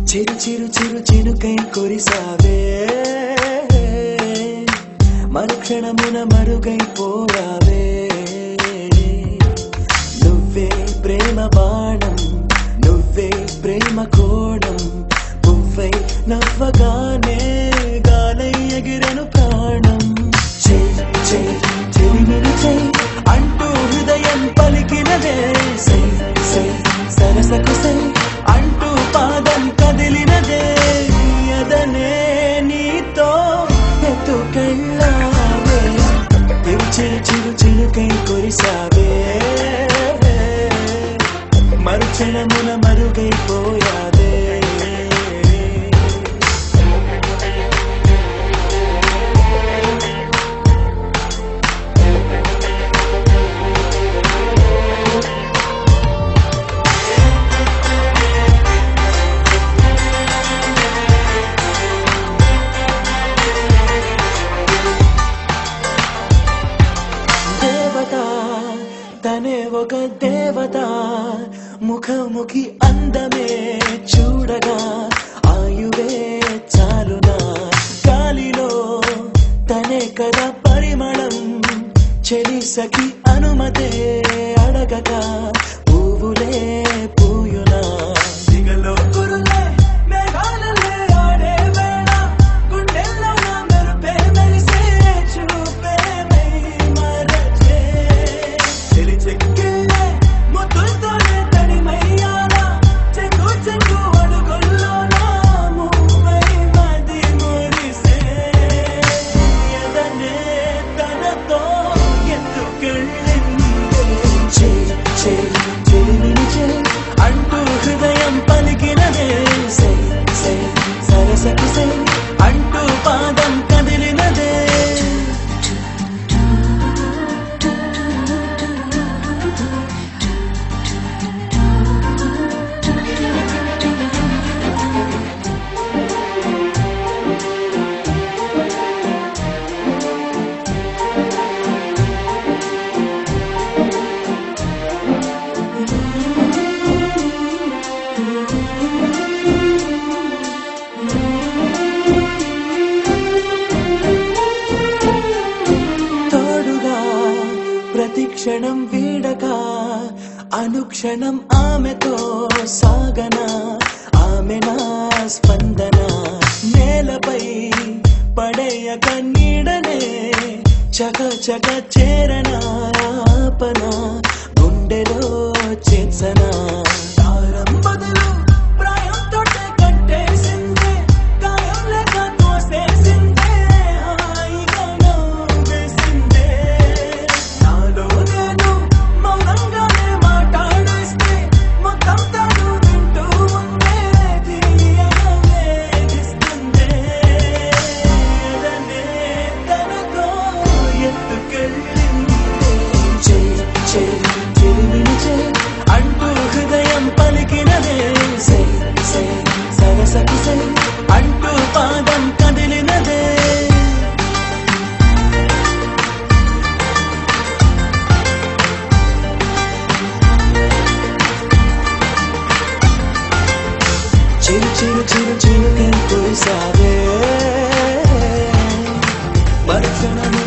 చిరు చిరు చిరు చినుకై కురిసావే మరుక్షణమున మరుగైపోయావే నువ్వే ప్రేమ బాణం నువ్వే ప్రేమ కోణం పువ్వై నవ్వగానే గాలై ఎగిరెను ప్రాణం చెయ్ చెయ్ చెలిమిని చెయ్ అంటూ హృదయం పలికినదే సై సై సరసకు సై అంటూ పాదం కదిలినదే అదనే నీతో ఎత్తుకెళ్ళావే చిరు చిరు చిరుకై కురిసావే మరుక్షణమున మరుగైపోయావే తనే ఒక దేవత ముఖముఖి అందమే చూడగా ఆయువే చాలునా గాలిలో తనే కదా పరిమళం చెలి సఖి అనుమతే అడగగా పువ్వులే పూయునా దిగలో కురులే మేఘాలలే ఆడే వేళ గుండెల్లో నా మెరుపే మెరిసే చూపే మై మరచే చెలి చెక్కిళ్ళే ముద్దులతోనే తడిమయ్యాలా చెంగు చెంగు అడుగుల్లో నా మూవై మది మురిసే ఎదనే తనతో ఎత్తుకెళ్ళింది చెయ్ చెయ్ చెలిమిని చెయ్ అంటూ హృదయం పలికినదే సై సై సరసకు సై అంటూ పాదం కదిలినదే ప్రతిక్షణం వీడక అనుక్షణం ఆమెతో సాగనా ఆమె నా స్పందన నేలపై పడేయక నీడనే చక చక చేరనా ఆపన గుండెలో చేర్చనా తారం బదులు ప్రాయంతో కట్టేసిందే గాయం లేక తోసేసిందే హాయిగా నవ్వేసిందే నాలో నేను మౌనంగానే మాట్లాడేస్తే మొత్తం తాను వింటూ ఉందే తీయగా వేధిస్తుందే ఎదనే తనతో ఎత్తుకెళ్ళింది చెయ్ చెయ్ చెలిమిని చెయ్ అంటూ హృదయం పలికినదే సై సై సరసకు సై అంటూ పాదం కదిలినదే చిరు చిరు చిరు చిరుకై కురిసావే మరుక్షణము